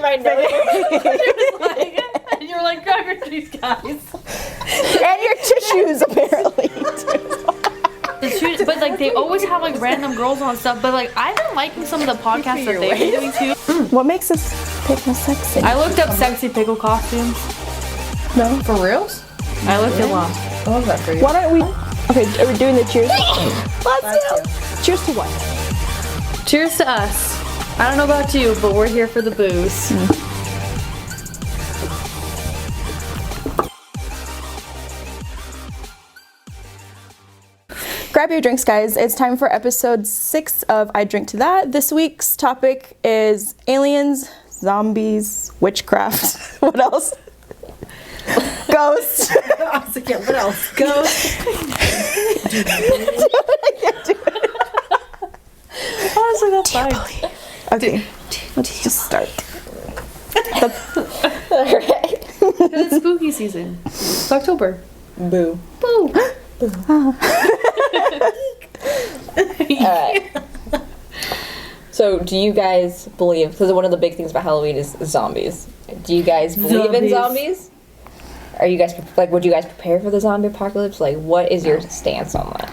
my nose. And you're like, grab your these guys. And your tissues, apparently. But like they always have like random girls on stuff. But like I've been liking some of the podcasts that they've been doing too. What makes this pickle sexy? I looked up sexy pickle costumes. No. For reals? I looked them up. I love that for you. Why don't we? Okay, are we doing the cheers? Let's do. Cheers to what? Cheers to us. I don't know about you, but we're here for the booze. Grab your drinks, guys. It's time for episode 6 of I Drink to That. This week's topic is aliens, zombies, witchcraft. What else? Ghosts. What else? Ghosts. Honestly, that's fine. Okay, let's just start. Alright. It's spooky season. It's October. Boo. Boo. Alright. So, do you guys believe, because one of the big things about Halloween is zombies. Do you guys believe in zombies? Are you guys, like, would you guys prepare for the zombie apocalypse? Like, what is your stance on that?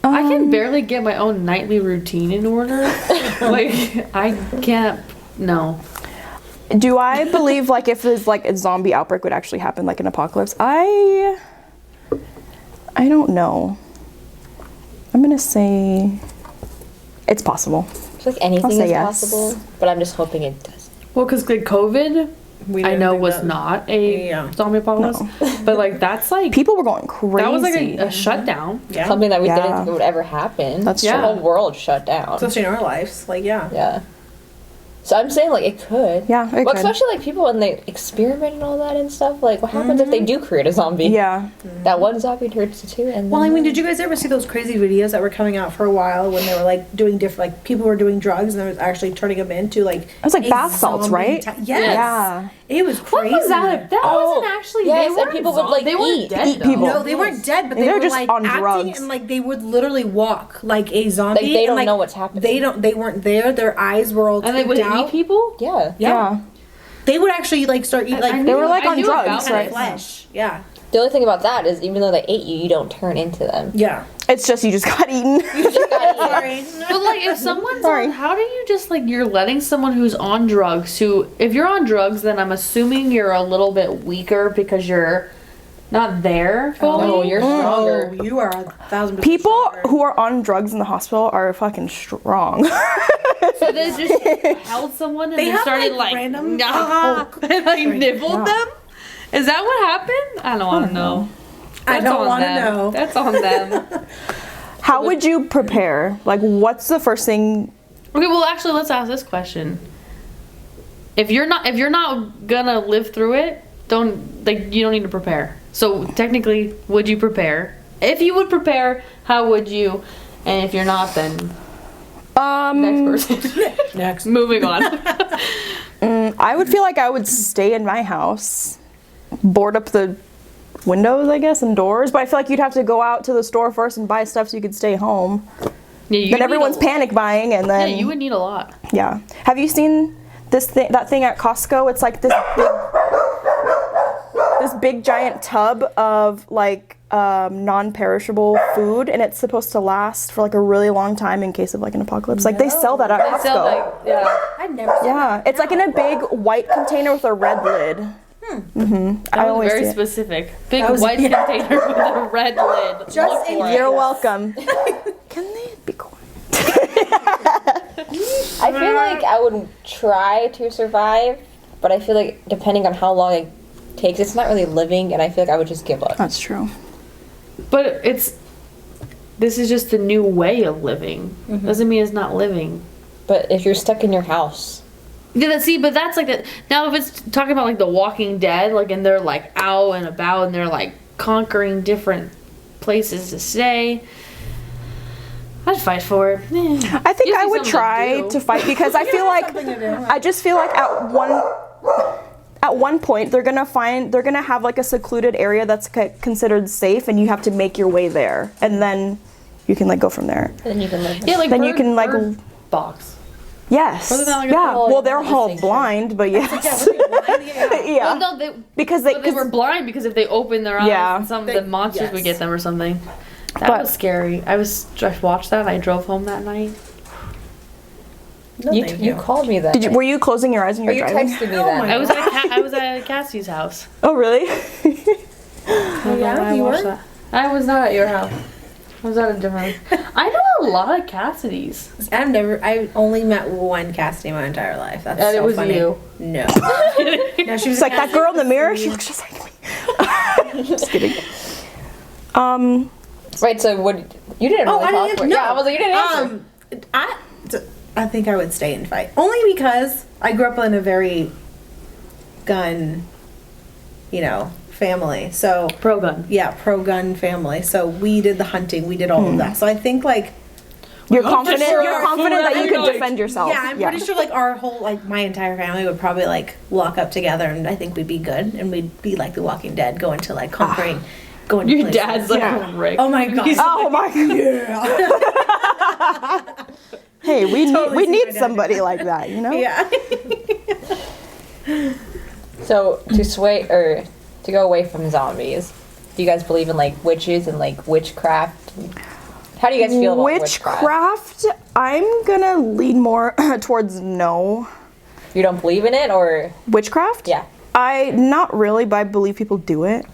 I can barely get my own nightly routine in order. Like, I can't, no. Do I believe, like, if there's, like, a zombie outbreak would actually happen, like an apocalypse? I don't know. I'm gonna say it's possible. I feel like anything is possible, but I'm just hoping it doesn't. Well, because like COVID, I know was not a zombie apocalypse, but like that's like people were going crazy. That was like a shutdown. Yeah. Something that we didn't think would ever happen. That's true. The whole world shut down. Especially in our lives, like Yeah. So I'm saying like it could. Yeah, it could. Especially like people when they experiment and all that and stuff. Like what happens if they do create a zombie? Yeah. That one zombie turns to 2 and well, I mean, did you guys ever see those crazy videos that were coming out for a while when they were like doing different, like people were doing drugs and they were actually turning them into like it was like bath salts, right? Yes. Yeah. It was crazy. What was that? That wasn't actually. Yes, and people would like they weren't eat dead, people. No, they weren't dead, but they were just like on acting drugs. and like they would literally walk like a zombie. Like they don't and, know what's happening. They weren't there. Their eyes were all and they would out. eat people. Yeah. They would actually like start eating like they were like on knew drugs, about right? flesh. Yeah. The only thing about that is even though they ate you, you don't turn into them. Yeah. It's just you just got eaten. Sorry. But like if someone's on, how do you just like you're letting someone who's on drugs who if you're on drugs then I'm assuming you're a little bit weaker because you're not there fully. Oh, you're stronger. Oh, you are 1,000% People stronger. who are on drugs in the hospital are fucking strong. So they just held someone and they started like random and like nibbled them. Is that what happened? I don't want to know. I don't want to know. That's on them. How would you prepare? Like, what's the first thing? Okay, well, actually, let's ask this question. If you're not gonna live through it, you don't need to prepare. So technically, would you prepare? If you would prepare, how would you? And if you're not, then next person. Next. Moving on. I would feel like I would stay in my house, board up the windows, I guess, and doors. But I feel like you'd have to go out to the store first and buy stuff so you could stay home. Yeah, then everyone's panic buying, and then you would need a lot. Yeah. Have you seen that thing at Costco? It's like this big giant tub of like non-perishable food, and it's supposed to last for like a really long time in case of like an apocalypse. Like they sell that at Costco. They sell like I've never seen Yeah, it's like in a big white container with a red lid. That was very specific. Big white container with a red lid. Just in You're welcome. Can they be quiet? I feel like I would try to survive, but I feel like depending on how long it takes, it's not really living, and I feel like I would just give up. That's true. But this is just a new way of living. Doesn't mean it's not living. But if you're stuck in your house. Yeah, see, but that's like that. Now, if it's talking about like The Walking Dead, like, and they're like out and about and they're like conquering different places to stay, I'd fight for it. I think I would try to fight because I feel like I just feel like at one point they're gonna have like a secluded area that's considered safe, and you have to make your way there, and then you can like go from there. Then you can live. Yeah, like then you can like box. Yes. Wasn't that like a- yeah. Oh, Well, yeah, they're all interesting. blind, but yes. Well, no, they, Because but they were blind because if they opened their eyes, Yeah. and some of the monsters would get them or something. That But- was scary. I watched that. And I drove home that night. No, You, thank you called me that. Did you, night. were you closing your eyes when Or you were you driving? texted me Oh that. my night. I was at Cassie's house. Oh, really? Oh, yeah, I you watched were? that. I was not at your house. I was at a different. I know a lot of Cassidy's. I only met one Cassidy my entire life. That's And so it was funny. you. No. No, she was It's like that girl in the mirror. She looks just like me. Just kidding. Right, so what... You didn't Oh, really I talk didn't. for- No. Yeah, I was like, you didn't answer. I think I would stay and fight only because I grew up in a very gun, family. So Pro gun. yeah, pro gun family. So we did the hunting. We did all of that. So I think like. You're confident. sure You're confident that you could defend yourself. Yeah, I'm pretty sure like our whole my entire family would probably like lock up together, and I think we'd be good, and we'd be like The Walking Dead, going to like conquering, going. To Your places. dad's like Yeah. Rick. Oh my god. Oh my god. Yeah. Hey, we Totally see need my dad. somebody like that, you know? Yeah. So, to go away from zombies, do you guys believe in, like, witches and, like, witchcraft? How do you guys feel about witchcraft? Witchcraft, I'm gonna lean more towards no. You don't believe in it, or... Witchcraft? Yeah. Not really, but I believe people do it.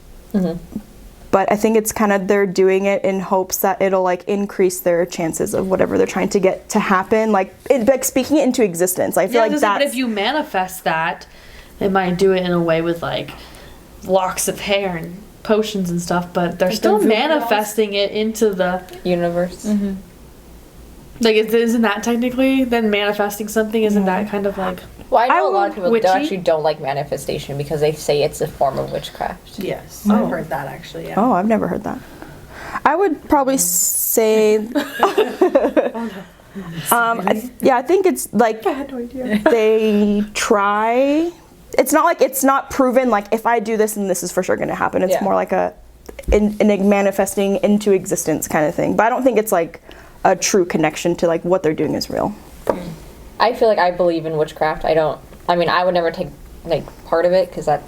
But I think it's kind of they're doing it in hopes that it'll like increase their chances of whatever they're trying to get to happen, like speaking it into existence. I feel like but that's if you manifest that, they might do it in a way with like locks of hair and potions and stuff, but they're still voodoo dolls? manifesting it into the Universe. like. Isn't that technically then manifesting something? Isn't that kind of like? Well, I know I a lot of people witchy? actually don't like manifestation because they say it's a form of witchcraft. Yes, I've heard that actually. Yeah. Oh, I've never heard that. I would probably say I think it's like I had no idea. they try. It's not like it's not proven like if I do this and this is for sure going to happen. It's Yeah. more like a manifesting into existence kind of thing. But I don't think it's like a true connection to like what they're doing is real. I feel like I believe in witchcraft. I mean, I would never take, like, part of it because that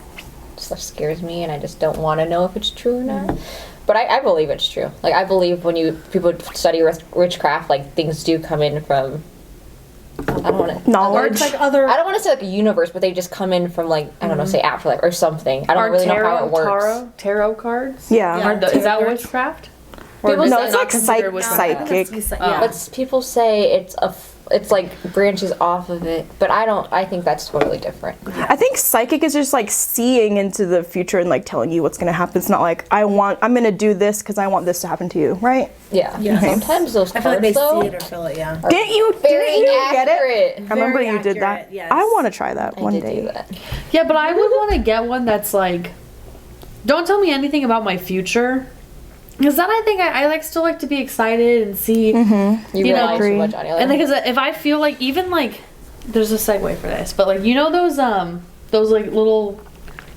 stuff scares me and I just don't want to know if it's true or not. But I believe it's true. Like, I believe when people study witchcraft, like, things do come in from... I don't want to... Knowledge. It's like other. I don't want to say like a universe, but they just come in from like I don't know, say afterlife or something. I don't Are really know how it works. tarot cards? Yeah. Yeah. Is that Tarot witchcraft? People is say that it's not like considered witchcraft? psychic. Yeah. But people say it's like branches off of it, but I think that's totally different. I think psychic is just like seeing into the future and like telling you what's going to happen. It's not like I'm going to do this because I want this to happen to you, right? Yeah. Yeah. Sometimes those I feel like cards they though see it or feel it. Yeah. Didn't you very get it? accurate. I remember Very you did that. accurate, yes. I want to try that I one did day. do that. Yeah, but I would want to get one that's like, don't tell me anything about my future. Because then I think I still like to be excited and see, You You know, rely too agree. much on it. and because if I feel like even like, there's a segue for this, but like those like little,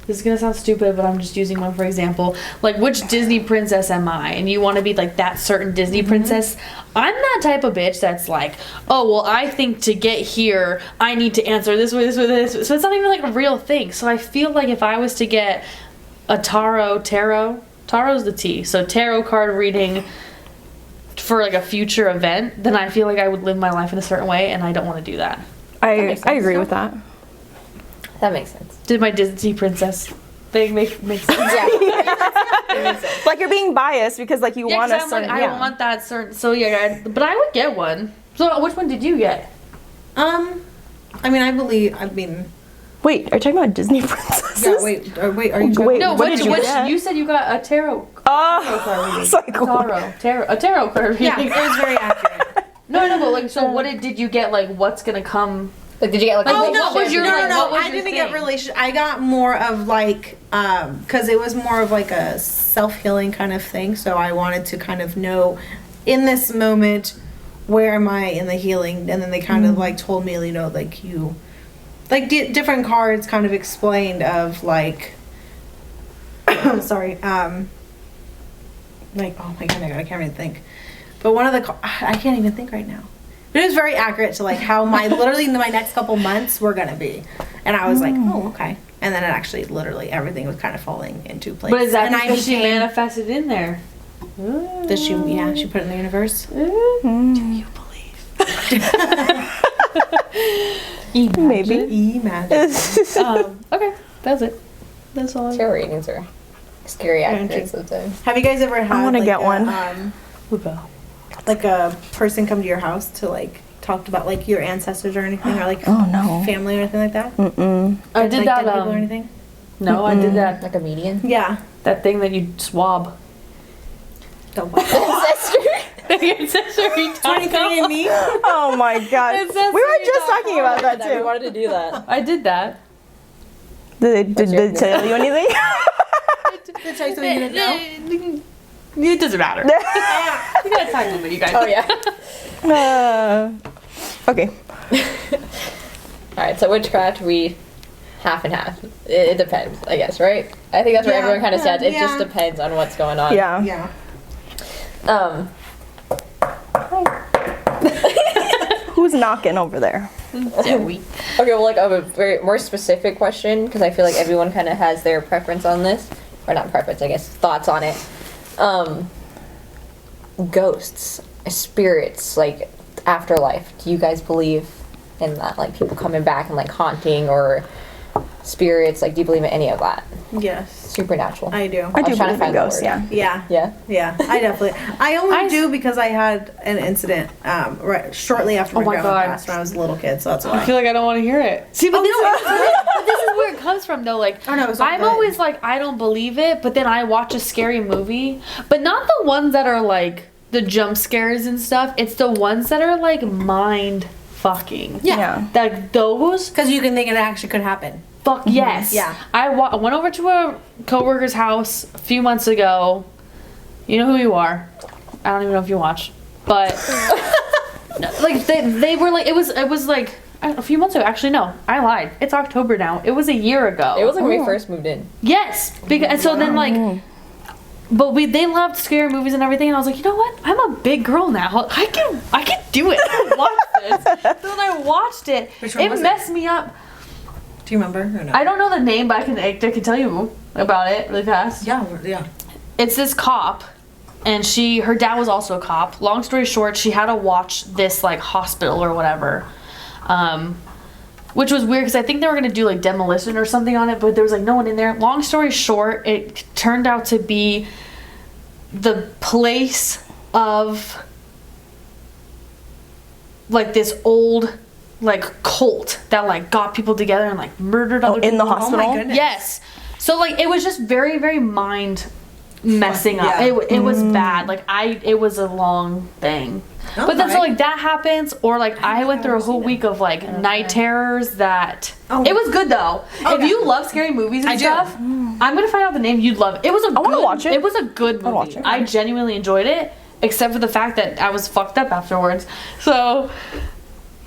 this is gonna sound stupid, but I'm just using one for example. Like which Disney princess am I? And you want to be like that certain Disney princess. I'm that type of bitch that's like, oh well, I think to get here, I need to answer this way, this way, this way. So it's not even like a real thing. So I feel like if I was to get a tarot's the T, so tarot card reading for like a future event, then I feel like I would live my life in a certain way, and I don't want to do that. I makes sense. agree with that. That makes sense. Did my Disney princess thing make sense? Yeah. Like you're being biased because like you Yeah, want 'cause a I'm certain. like, I want that certain. So yeah, but I would get one. So which one did you get? I mean, Wait, are you talking about Disney princesses? yeah. Wait. Are you? Wait, No, what which did you get? you said you got a tarot. Oh, card reading. it's like, a tarot card reading. Yeah, it was very accurate. No, but like, so what did you get? Like, what's gonna come? Like, did you get like? Oh, a what was your- like, no. what was I your didn't get thing? relation. I got more of like, because it was more of like a self-healing kind of thing. So I wanted to kind of know, in this moment, where am I in the healing? And then they kind of like told me, like you, like different cards kind of explained of like, sorry, like oh my god, I can't even think. But one of the I can't even think right now. But it was very accurate to like how literally my next couple months were gonna be, and I was like, oh, okay. And then it actually, literally, everything was kind of falling into place. But is that and because she manifested in there? Did she? Yeah, she put it in the universe. Do you believe? Maybe. Imagine. Okay, that's it. That's all. Tarot readings are scary accurate sometimes. Have you guys ever had? I want to like, get one. Like a person come to your house to like talk about like your ancestors or anything, or like Oh, no. family or anything like that? I did like, that. dead people or anything? No, I did that. Like a median. Yeah. That thing that you swab. The what? Ancestry. 23 and me. Oh my god. We were just talking about that We too. wanted to do that. I did that. Did it tell you anything? Did I tell you something you didn't know? It doesn't matter. You gotta time limit, you guys. Oh yeah. Okay. All right. So witchcraft, we half and half. It depends, I guess, right? I think that's where Yeah, everyone kind of says. It just yeah. depends on what's going on. Yeah. Yeah. Who's knocking over there? Okay, well, like a very more specific question, because I feel like everyone kind of has their preference on this, or not preference, I guess, thoughts on it. Ghosts, spirits, like afterlife. Do you guys believe in that? Like people coming back and like haunting or spirits? Like, do you believe in any of that? Yes. Supernatural. I do. I was do trying to believe in find the ghosts, word. yeah. Yeah. Yeah. Yeah, I definitely. I only do because I had an incident right shortly after my my grandma God. passed when I was a little kid, so that's I why. feel like I don't want to hear it. See, but, but this is where it comes from, though. Like, Oh, no, it's not I'm good. always like, I don't believe it, but then I watch a scary movie, but not the ones that are like the jump scares and stuff. It's the ones that are like mind fucking. Yeah. Like those. Because you can think it actually could happen. Fuck yes. Yeah. I went over to a coworker's house a few months ago. You know who you are. I don't even know if you watch, but like they were like it was like a few months ago. Actually, no, I lied. It's October now. It was a year ago. It was like when we first moved in. Yes, because and so then like. But they loved scary movies and everything, and I was like, you know what? I'm a big girl now. I can do it. I can watch this. So then I watched it. Which one It was it? messed me up. Do you remember or no? I don't know the name, but I can tell you about it really fast. Yeah. It's this cop, and her dad was also a cop. Long story short, she had to watch this like hospital or whatever, which was weird because I think they were gonna do like demolition or something on it, but there was like no one in there. Long story short, it turned out to be the place of like this old like cult that like got people together and like murdered other people. in the hospital? Oh my goodness. Yes. So like it was just very very mind messing up. Yeah. It was bad. Like it was a long thing. But then so like that happens, or like I went through a whole week of like night terrors that it was good though. If you love scary movies and I do. stuff, I'm gonna find out the name you'd love. It was a wanna good watch it. It was a good movie. watch it. I genuinely enjoyed it, except for the fact that I was fucked up afterwards. So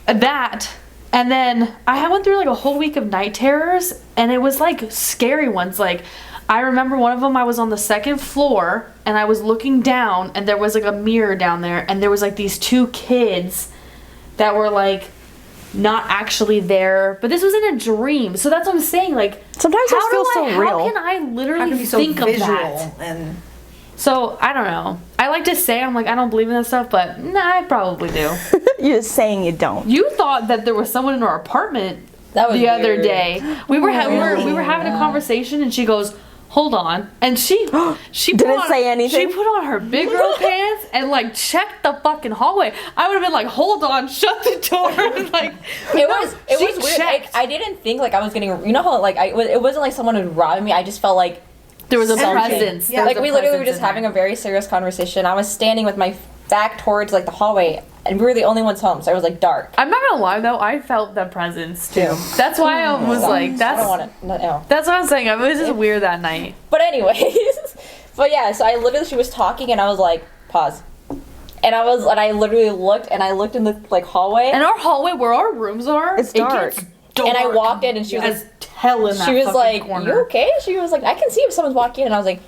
that, and then I went through like a whole week of night terrors, and it was like scary ones. Like I remember one of them, I was on the second floor and I was looking down, and there was like a mirror down there, and there was like these two kids that were like not actually there, but this was in a dream. So that's what I'm saying. Like Sometimes it feels so how real. can I literally How can you be so think of visual that? and So I don't know. I like to say I'm like I don't believe in that stuff, but nah, I probably do. You're just saying you don't. You thought that there was someone in our apartment That was the other weird. day. We were having a conversation, and she goes, "Hold on," and she Didn't say anything? She put on her big girl pants and like checked the fucking hallway. I would have been like, "Hold on, shut the door." And, like It was she weird. Like, checked. I didn't think like I was getting. You know how like it wasn't like someone was robbing me. I just felt like There was a something. presence. Yeah. There was Like a we literally were presence just in having there. a very serious conversation. I was standing with my back towards like the hallway, and we were the only ones home, so it was like dark. I'm not gonna lie though, I felt that presence too. That's why I was like, I that's don't want to. No. that's what I'm saying. It was just weird that night. But anyways, but yeah, so she was talking, and I was like, pause, and I literally looked, and I looked in the like hallway, And our hallway where our rooms are, It's dark. It gets dark. and I walked in, and she was as hell in that she was fucking like, corner. "You okay?" She was like, "I can see if someone's walking in," and I was like,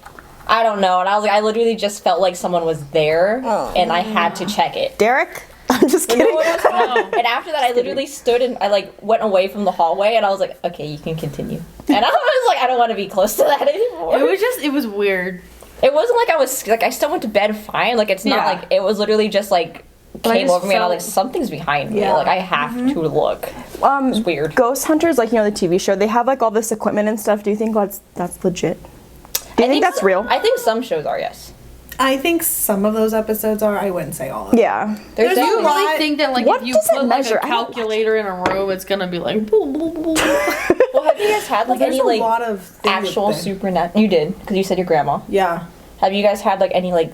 "I don't know," and I was like, I literally just felt like someone was there, and I had to check it. Derek? I'm just When kidding. no one was home. And after that, I literally stood and I like went away from the hallway, and I was like, okay, you can continue. And I was like, I don't want to be close to that anymore. It was weird. It wasn't like I was like I still went to bed fine. Like it's not like it was literally just like But I came just over me and I was like felt- something's behind me. Yeah. Like I have to look. It's weird. Ghost Hunters, like, you know, the TV show, they have like all this equipment and stuff. Do you think that's legit? Do you think that's real? I think some shows are, yes. I think some of those episodes are. I wouldn't say all of them. Yeah. There's Do you definitely- really think that like What if you does it put like measure? a I don't watch calculator in a room, it's gonna be like boo, boo, boo. Well, have you guys had like There's any a like lot of things actual with them. supernatural? You did because you said your grandma. Yeah. Have you guys had like any like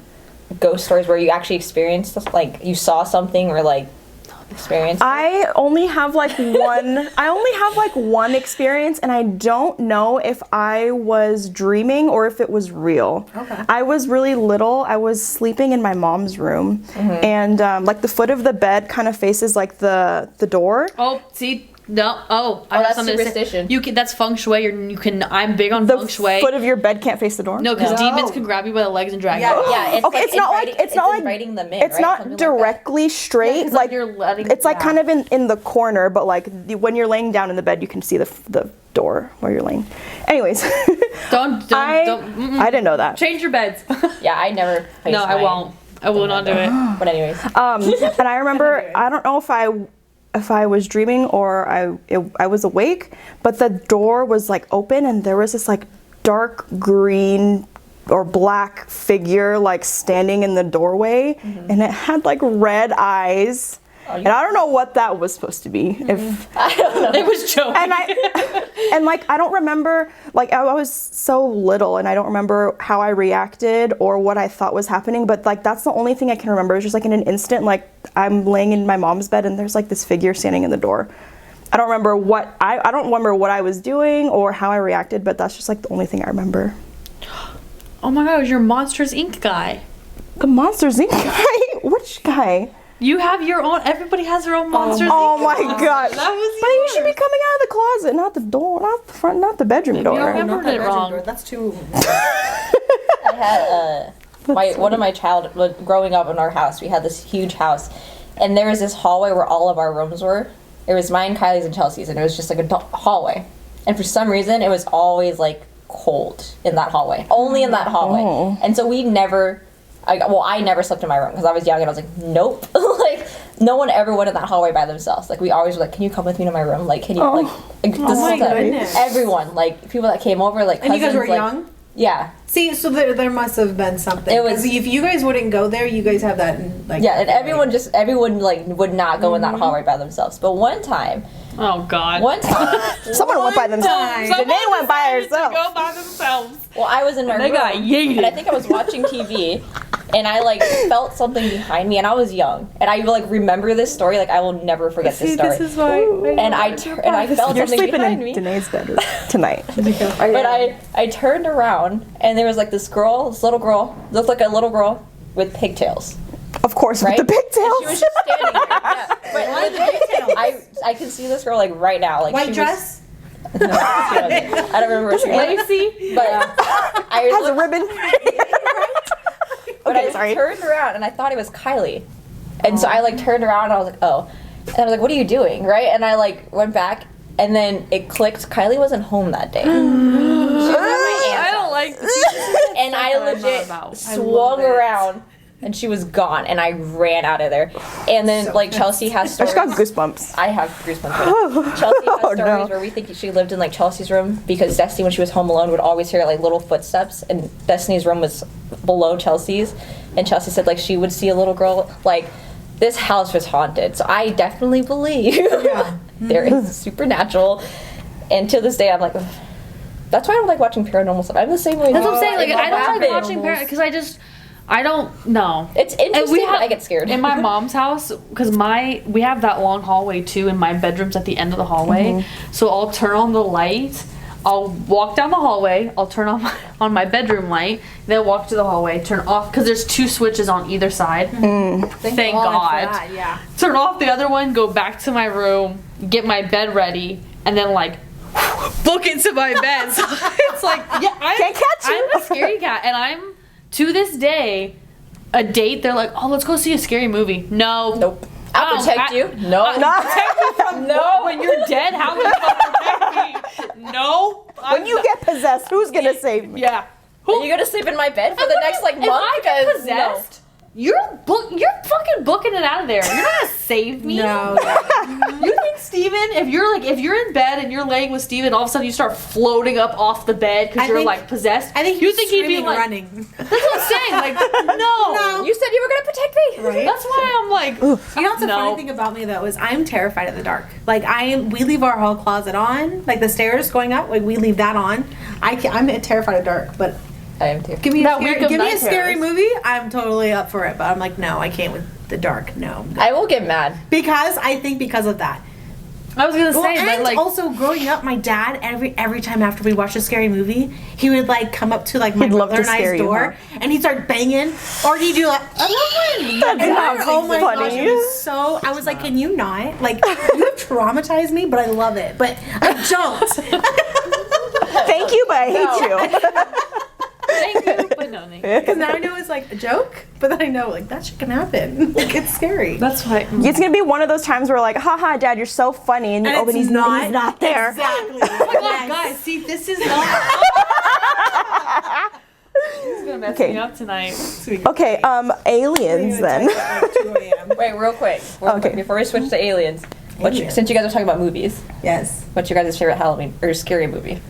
ghost stories where you actually experienced like you saw something or like experienced? I only have like one experience, and I don't know if I was dreaming or if it was real. Okay. I was really little. I was sleeping in my mom's room, and like the foot of the bed kind of faces like the door. Oh, see, no. Oh, I Oh, have that's something to say. superstition. You can. That's feng shui. You can. I'm big on The feng shui. foot of your bed can't face the door. No, because No. demons can grab you by the legs and drag Yeah. you. Yeah, it's Okay, like it's not like inviting- it's not like inviting them in. it's right? not Something like that. directly straight. 'cause, like you're letting. it's like yeah. kind of in the corner, but like when you're laying down in the bed, you can see the door where you're laying. Anyways, Don't. Mm-mm. I didn't know that. Change your beds. Yeah, I never. placed No, I mine. won't. I will not do it. But anyways, And I remember, I don't know if I was dreaming or I was awake, but the door was like open and there was this like dark green or black figure like standing in the doorway, and it had like red eyes. And I don't know what that was supposed to be. If It was joking. and like I don't remember, like I was so little and I don't remember how I reacted or what I thought was happening, but like that's the only thing I can remember. It was just like in an instant, like I'm laying in my mom's bed and there's like this figure standing in the door. I don't remember what I don't remember what I was doing or how I reacted, but that's just like the only thing I remember. Oh my god, it was your Monsters Inc. guy. The Monsters Inc. guy? Which guy? You have your own. Everybody has their own Monsters Oh Inc. my god. That was But you should be coming out of the closet, not the door, not the front, not the bedroom door. don't remember Not that it bedroom wrong. door. That's too. I had one of my growing up in our house. We had this huge house, and there was this hallway where all of our rooms were. It was mine, Kylie's, and Chelsea's, and it was just like a hallway. And for some reason, it was always like cold in that hallway, only in that hallway. Oh. And so we never. I never slept in my room because I was young and I was like, nope. Like, no one ever went in that hallway by themselves. Like, we always were like, can you come with me to my room? Like, can you, like, this my is the- goodness. everyone, like, people that came over, like, And you guys cousins, were like- young? Yeah. See, so there must have been something. It was- 'Cause if you guys wouldn't go there, you guys have that in, like. Yeah, and everyone, like, would not go in that hallway by themselves. But one time, Oh god. Someone went by themselves. Someone Danae went by decided to herself. Go by themselves. well, I was in my They room, got yeeted. and I think I was watching TV, and I, like, felt something behind me, and I was young. And I, like, remember this story, like, I will never forget this story. This is why. and I felt You're something sleeping behind in me. Danae's bed tonight. But I turned around, and there was, like, this little girl, looked like a little girl with pigtails. Of course, Right? with the And she was pigtails. just standing there. Yeah. But legit, I can see this girl, like, right now. Like, White she dress? Was, no, she wasn't. I don't remember what she was. Lacey. But I Has a looked- ribbon. But Okay, I sorry. turned around and I thought it was Kylie. And so I like turned around and I was like, oh. And I was like, what are you doing? Right? And I like went back and then it clicked. Kylie wasn't home that day. She was at my aunt's I don't house. like. And I what I'm legit about. I swung love it. around and she was gone and I ran out of there. And then So like Chelsea has I stories. just got goosebumps. I have goosebumps. Chelsea has Oh, stories no. where we think she lived in like Chelsea's room because Destiny, when she was home alone, would always hear like little footsteps, and Destiny's room was below Chelsea's, and Chelsea said like she would see a little girl. Like, this house was haunted, so I definitely believe there is supernatural. And to this day, I'm like, ugh. That's why I don't like watching paranormal stuff. I'm the same way. That's what I'm saying. Like, It I don't like happens. watching because I don't know. It's interesting, but I get scared. In my mom's house, because we have that long hallway too, and my bedroom's at the end of the hallway. So I'll turn on the light. I'll walk down the hallway. I'll turn on my bedroom light. Then walk to the hallway. Turn off because there's 2 switches on either side. Thank God. for that, yeah. Turn off the other one. Go back to my room. Get my bed ready, and then like look into my bed. So it's like Can't catch you. I'm a scary cat, and I'm to this day a date. They're like, oh, let's go see a scary movie. No, Nope. I'll protect you. No. Protect me from No. when you're dead. How will you protect me? No. When you get possessed, who's gonna save me? Yeah. Are you gonna sleep in my bed for the next like month? If I get Because possessed, you're fucking booking it out of there. You're not gonna save me. No. You think Steven, if you're in bed and you're laying with Steven, all of a sudden you start floating up off the bed because I you're think- like possessed. I think you he'd think he'd be like running. That's what I'm saying. Like no. you said you were gonna protect me. Right. That's why I'm like. You know what's the No. funny thing about me though is I'm terrified of the dark. Like we leave our hall closet on, like the stairs going up, like we leave that on. I'm terrified of dark, but I am too. give me That a week of give me a night scary terrors. movie. I'm totally up for it, but I'm like, no, I can't with the dark. No, I will get mad. because I think because of that. I was gonna Well, say, and but like. also growing up, my dad every time after we watched a scary movie, he would like come up to like my He'd love brother to and scare I's you, door, and he'd start banging, or he'd do like, I love you. That's And not oh my gosh, funny. it was so. I was like, can you not? Like, you have traumatized me, but I love it. But I don't. Thank you, but I hate you. Thank you, but no thank you. Because now I know it's like a joke, but then I know like that shit can happen. Like it's scary. That's why. It's gonna be one of those times where like, haha, Dad, you're so funny, and you And open, it's he's not there. Exactly. Oh my God, guys, see, this is not. This is gonna mess Okay. me up tonight. Okay, aliens then. Wait, real quick. Okay. Before we switch to aliens, Aliens. since you guys are talking about movies, Yes. what's your guys' favorite Halloween or scary movie?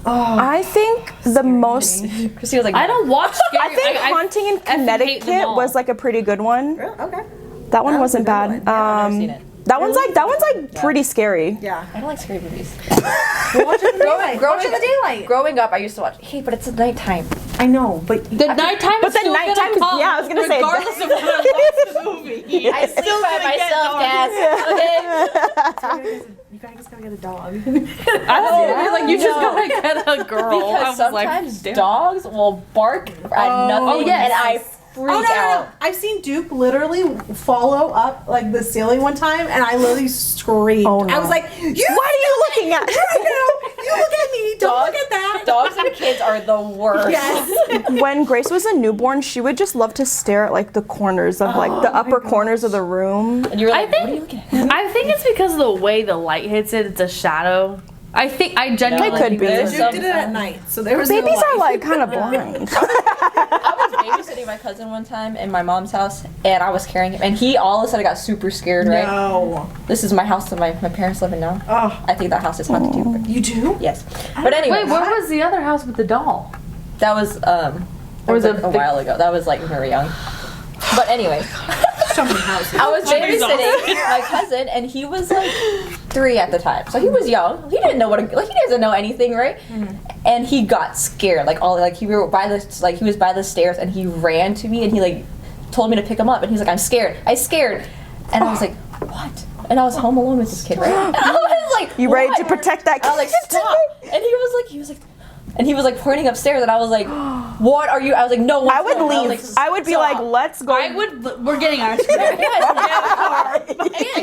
I think the most. Chrissy was like, I don't watch scary. I think Haunting in effing hate them Connecticut all. was like a pretty good one. Okay. That one That was a wasn't good bad. one. Yeah, I've never seen it. That one's like pretty scary. Yeah. I don't like scary movies. Watch it in the daylight. Watch it in the daylight. Growing up, I used to watch. Hey, but it's at nighttime. I know, but The nighttime But is the still nighttime gonna is- come, yeah, I was gonna say- regardless of when I watch the movie. I sleep by myself, guys. Okay. you guys gotta get a dog. I know. You're like, you just No. gotta get a girl. I Because was like, sometimes damn. dogs will bark at nothing, yes. and I freak out. I've seen Duke literally follow up like the ceiling one time, and I literally screamed. Oh, no. I was like, What are you looking at? You look at me. Don't look at that. Dogs and kids are the worst. Yes. When Grace was a newborn, she would just love to stare at like the corners of like the upper corners of the room. And you were like, I think- what are you looking at? I think it's because of the way the light hits it. It's a shadow. I genuinely It could think be. there's Duke some- did it at night, so there was Babies no are light. like kind of blind. I was babysitting my cousin one time in my mom's house, and I was carrying him, and he all of a sudden got super scared, right? No. This is my house that my parents live in now. Oh, I think that house is haunted too. But you do? yes. But anyway, Wait, where was the other house with the doll? that was Or was like it a the- while ago. That was like very young. But anyway, So many houses. I was Somebody's babysitting my cousin, and he was like 3 at the time, so he was young. He didn't know he doesn't know anything, right? And he got scared, he was by the stairs, and he ran to me, and he like told me to pick him up, and he's like, I'm scared, and I was like, what? And I was home alone with this kid, right? And I was like, You ready what? to protect that I was like, stop! And he was like pointing upstairs, and I was like, what are you? I was like, no. I would what's wrong? leave. was I would be stop. like, let's go. We're getting ice cream. And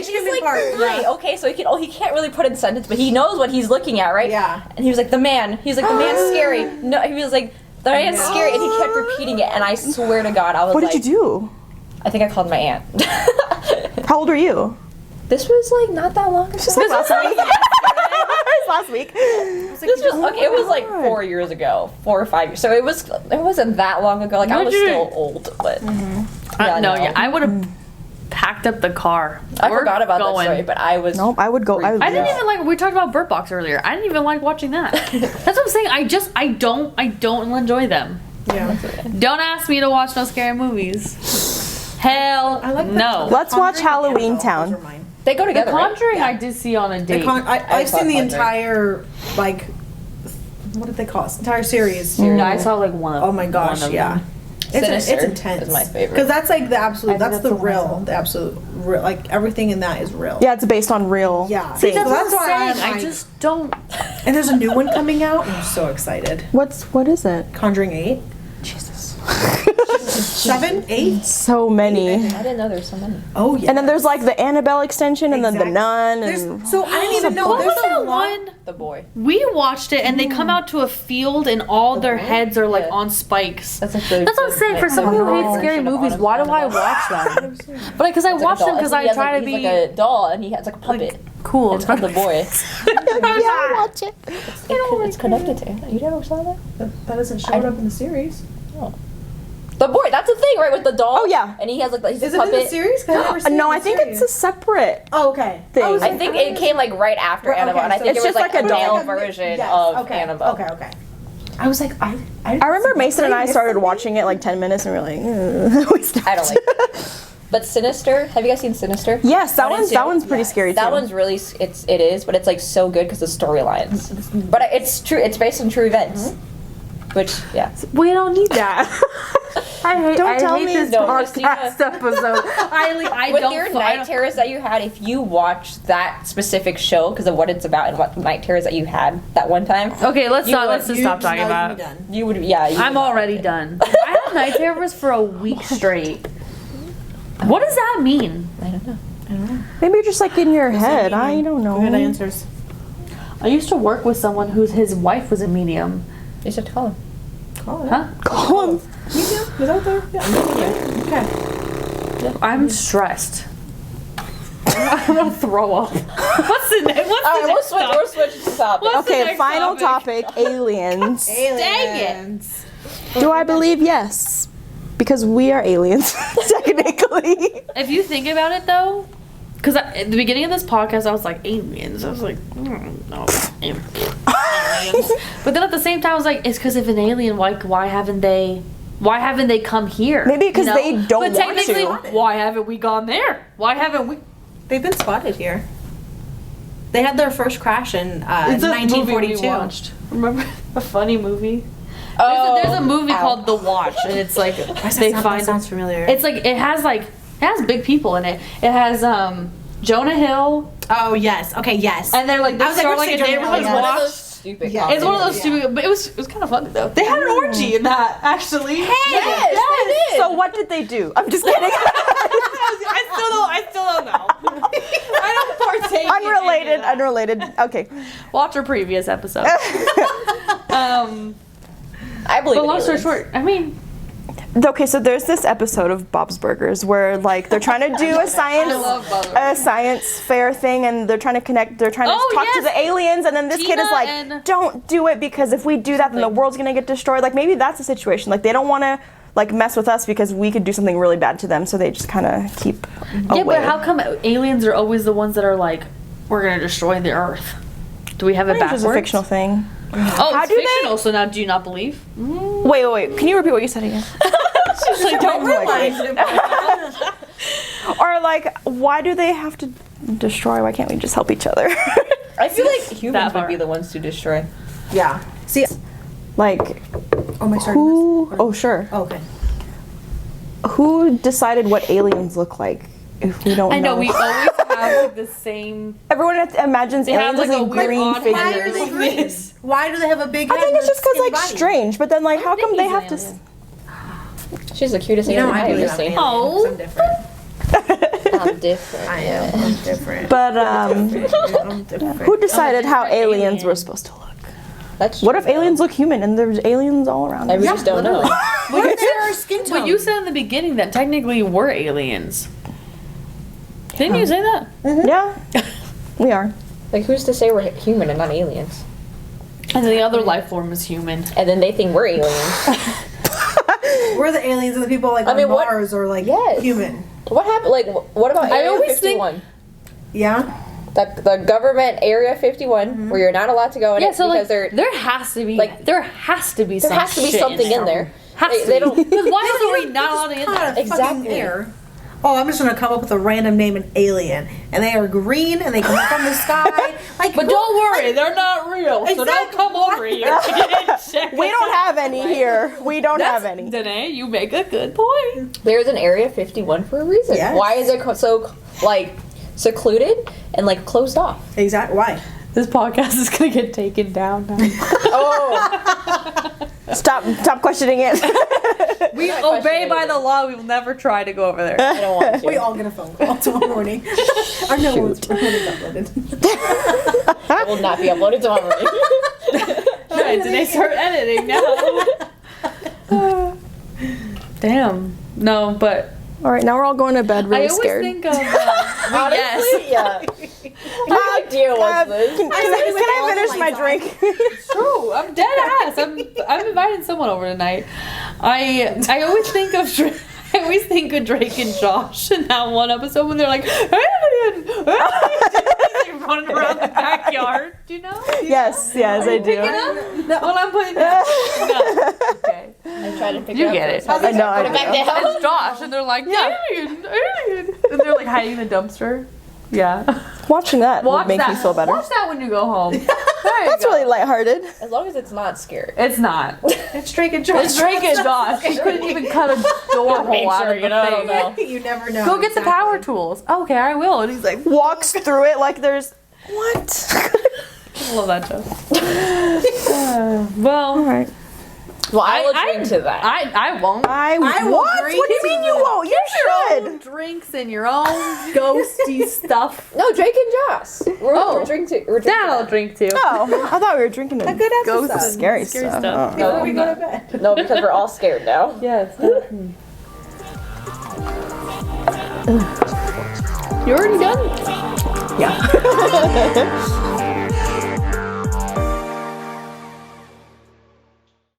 he's like 3. Okay, so he can't really put in sentence, but he knows what he's looking at, right? Yeah. And he was like, the man's scary. No, he was like, the man's scary, and he kept repeating it, and I swear to God, I was What like, did you do? I think I called my aunt. How old are you? This was like not that long ago. Just like last week. It's last week. This was okay. It was like 4 years ago, 4 or 5 years. So it wasn't that long ago. Like I Would was you- still old, but I would have packed up the car. I We're forgot about that going. story. But I was Nope, I would go. I would I didn't leave. even like. We talked about Bird Box earlier. I didn't even like watching that. That's what I'm saying. I don't enjoy them. Yeah. Don't ask me to watch no scary movies. Hell, I like no. Let's watch Conjuring and Halloween Annabelle. Town. Those are mine. They go The together. right? Conjuring I did see on a date. I've saw seen the Conjuring. entire like what did they call it? Entire series. No, I saw like one of. Oh my gosh, one of yeah. them. It's Sinister intense. is my favorite. Because that's like the absolute. That's the that's the one I real. saw. The absolute real. Like everything in that is real. Yeah, it's based on real. Yeah. things. See, That's what I'm why I'm saying. I like- just don't. And there's a new one coming out. I'm so excited. What is it? Conjuring 8. Jesus. 7, 8. So many. I didn't know there were so many. Oh yeah. And then there's like the Annabelle extension, and then the Nun, and So I didn't even know What there's was a that lot. one? The boy. We watched it, and they come out to a field, and all their heads are like Yeah. on spikes. That's like the. That's what I'm saying. For someone who hates scary movies, why do I watch them? But because I watch them because I try to be He's like a doll, and he has like a puppet. cool. It's called the boy. yeah, watch it. It's connected to him. You never saw that? That doesn't show up in the series. The boy. That's the thing, right? With the doll. Oh, yeah. And he has like he's Is a it in the puppet. series? 'Cause I've never seen No, the I think series. it's a separate Oh, okay. thing. I think it came like right after Right, Annabelle, okay, and I so think it's it was just like like a a doll. male version Yes, of okay, Annabelle. Okay. I was like, I remember Mason and I started watching it like 10 minutes, and we were like, we stopped. I don't like it. But Sinister, have you guys seen Sinister? Yes, that one's pretty scary too. That one's really it is, but it's like so good because the storylines. But it's true. It's based on true events. Which We don't need that. I hate. Don't tell me. this No, podcast episode. I with don't. your I night don't- terrors that you had, if you watch that specific show because of what it's about and what night terrors that you had that one time, Okay, let's You not. would- Let's just stop talking about it. Done. you would you I'm would already like it. done. I had night terrors for a week straight. What does that mean? I don't know. Maybe you're just like in your head. I don't know. Good answers. I used to work with someone his wife was a medium. You should call him. Huh? Call him. Is that there? Yeah. Okay. I'm stressed. I'm gonna throw up. What's the name? What's All the right, next topic? we'll switch the topic. What's the Okay, next final topic. Aliens. Aliens. Do I believe yes? Because we are aliens, technically. If you think about it though, because at the beginning of this podcast I was like aliens. I was like, no, aliens. But then at the same time I was like, it's because if an alien, why haven't they come here? Maybe because You know? they don't But want technically, to. why haven't we gone there? Why haven't we? They've been spotted here. They had their first crash in It's a movie we 1942. watched. Remember a funny movie? Oh, There's a movie ow. called The Watch, and it's like That sounds familiar. It's like it has big people in it. It has Jonah Hill, Oh yes. Okay. Yes. and they're like I was like, start we're like a saying neighborhood Jonah Hill, One of watch. those stupid. Yeah. It's one of those Yeah. stupid, but it was kind of funny though. They had an orgy in that actually. Yes, they did. So what did they do? I'm just kidding. I still don't know. I don't partake. Unrelated. Unrelated. Okay. Watch our previous episode. I believe. But in long story aliens. short, I mean, Okay, so there's this episode of Bob's Burgers where like they're trying to do a science fair thing, and they're trying to connect. They're trying to Oh, talk to yes. the aliens, and then this kid is Tina like, and- "Don't do it because if we do that, then the world's gonna get destroyed." Like maybe that's the situation. Like they don't want to like mess with us because we could do something really bad to them, so they just kind of keep away. yeah, but how come aliens are always the ones that are like, we're gonna destroy the Earth? Do we have it It's backwards? just a fictional thing. Oh, How it's do they- fictional. So now, do you not believe? Wait. Can you repeat what you said again? She's like, don't Or like, why do they have to destroy? Why can't we just help each other? I feel like humans far. would be the ones to destroy. Yeah. See. Like, Oh my. who? Oh, sure. Oh, okay. Who decided what aliens look like? If we don't know, I know we always have like the same. Everyone imagines They have, aliens like, as a like weird green odd figures. Why are they green? Why do they have a big I head? think it's and just because skinny like body? strange. But then like, how come think they he's have an to? alien. She's the cutest You know, alien I I've believe ever I'm seen. alien Oh. 'cause I'm different. I'm different. I am. I'm different. But I'm different. who decided how different aliens alien. were supposed to look? That's What true, if aliens look human and there's aliens all around? though. And we us? just don't know. What if they're our skin tone? But you said in the beginning that technically we're aliens. Didn't you say that? Yeah, we are. Like, who's to say we're human and not aliens? And the other life form is human. And then they think we're aliens. we're the aliens and the people like I on mean, what- Mars or like Yes. human. What happened? Like, what about I Area always 51? Yeah. The government Area 51, where you're not allowed to go in Yeah, it so because like they're there has to be like- there has to be there some has to be shit something in there. They don't. Because why are we not allowed to get Come out there? of fucking Exactly. air. Oh, I'm just gonna come up with a random name, an alien, and they are green and they come from the sky. Like, But don't worry, they're not real. So don't Exactly. come over here. We don't have any here. We don't have any. Danae, you make a good point. There's an Area 51 for a reason. Yes. Why is it so like secluded and like closed off? Exactly. Why? This podcast is gonna get taken down now. Oh, Stop questioning it. We obey by the law. We will never try to go over there. I don't want to. We all get a phone call tomorrow morning. Or no, one's uploaded. It will not be uploaded tomorrow morning. Alright, Danae, start editing now. Damn. No, but All right, now we're all going to bed really I always scared. think of. Honestly, yeah. What idea was this? Can I finish my drink? It's true. I'm dead ass. I'm inviting someone over tonight. I always think of Drake and Josh in that one episode when they're like, alien, alien, like running around the backyard. Do you know? Yes, I do. No. Well, I'm putting that. No. Okay. I'm trying to figure You out get it. I know. Put it back down. It's Josh, and they're like, alien, alien, and they're like hiding in the dumpster. Yeah. Watching that would make me feel better. Watch that when you go home. That's really lighthearted. As long as it's not scary. It's not. It's Drake and Josh. It's Drake and Josh. You couldn't even cut a door hole out of the thing. You never know. Go get the power tools. Okay, I will. And he's like, Walks through it like there's what? I love that joke. Well, All right. Well, I will drink to that. I won't. I will what? drink What do you mean you won't? You Your own should. drinks and your own ghosty stuff. No, Drake and Joss. We're drinking. We're drinking. That I'll drink too. Oh, I thought we were drinking a good ghost episode. scary Scary stuff. stuff. Oh. Before we go to bed. No, because we're all scared now. Yes. You already done? Yeah.